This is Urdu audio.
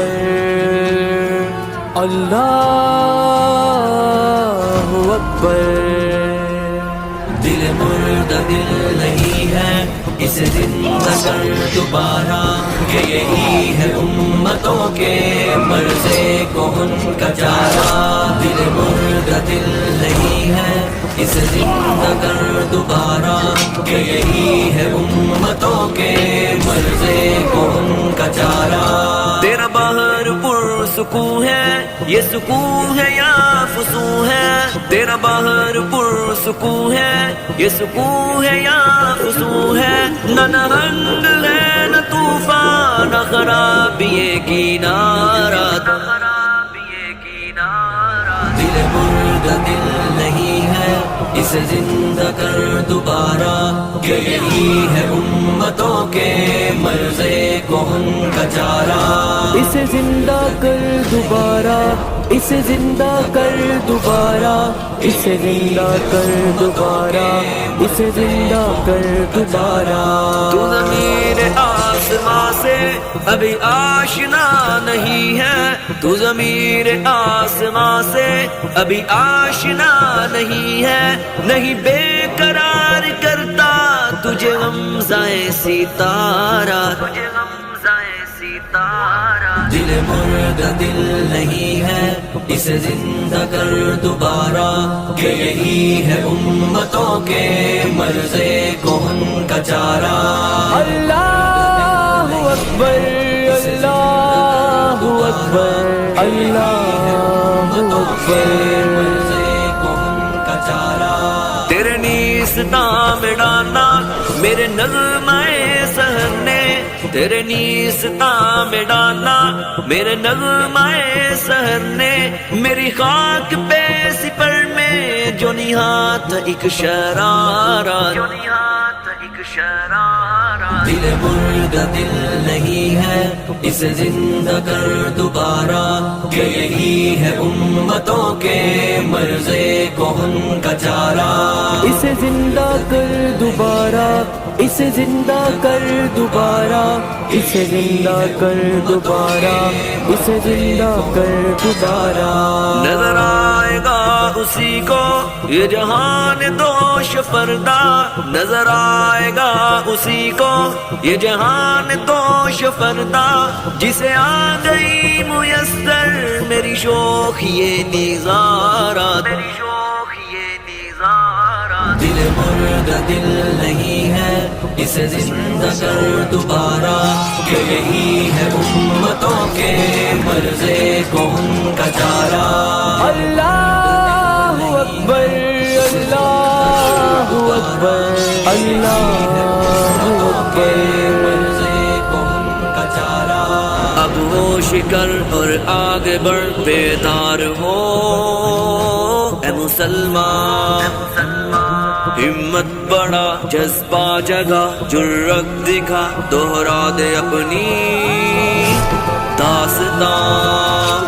اکبر اللہ اکبر۔ دل مردہ دل نہیں ہے اسے زندہ کر دوبارہ، کہ یہی ہے امتوں کے مرضے کو ان کا چارہ۔ دل مردہ دل نہیں ہے اسے زندہ کر دوبارہ، کہ یہی ہے امتوں کے مرضے کو ان کا چارہ۔ تیرا باہر پرسکون ہے، یہ سکون ہے یا فسون ہے؟ تیرا باہر پرسکون ہے، یہ سکون ہے یا فسون ہے؟ نہ نہنگ ہے نہ طوفان، نہ خرابی کنارہ، دل مردہ دل نہیں ہے اسے زندہ کر دوبارہ، کہ یہی ہے امتوں کے مرضے کو ان کا چارہ۔ اسے زندہ کر دوبارہ، اسے زندہ کر دوبارہ، اسے زندہ کر دوبارہ، اسے زندہ کر دوبارہ۔ تو ضمیر آسماں سے ابھی آشنا نہیں ہے، تو ضمیر آسماں سے ابھی آشنا نہیں ہے، نہیں بے قرار کرتا تجھے غمزۂ ستارہ، دل مردہ دل نہیں ہے اسے زندہ کر دوبارہ، کہ یہی ہے امتوں کے مرضے کو ان کا چارہ۔ اللہ اکبر اللہ اکبر اللہ اکبر۔ تیرے نیستاں میں ڈالنا میرے نغمۂ سحر نے، تیرے نیستاں میں ڈالنا میرے نغمۂ سحر نے، میری خاک پہ سپر میں جو نہات ایک شرارہ، دل مردہ دل نہیں ہے اسے زندہ کر دوبارہ، کہ یہی ہے امتوں کے مرضے کو ان کا چارہ۔ اسے زندہ کر دوبارہ، اسے زندہ کر دوبارہ، اسے زندہ کر دوبارہ، اسے زندہ کر دوبارہ۔ نظر آئے گا اسی کو یہ جہان دوش فردا، نظر آئے گا اسی کو یہ جہان دوش فردا، جسے آ گئی میسر میری شوق یہ نظارہ، دل مردہ دل نہیں ہے اسے زندہ کر دوبارہ، کہ یہی ہے امتوں کے مرضے کو ان کا چارہ۔ اللہ اکبر اللہ اکبر اللہ اکبر۔ اب وہ شکر اور آگے بڑھ بیدار ہو اے مسلمان، ہمت بڑا جذبہ جگہ جرأت دکھا، دوہرا دے اپنی داستان۔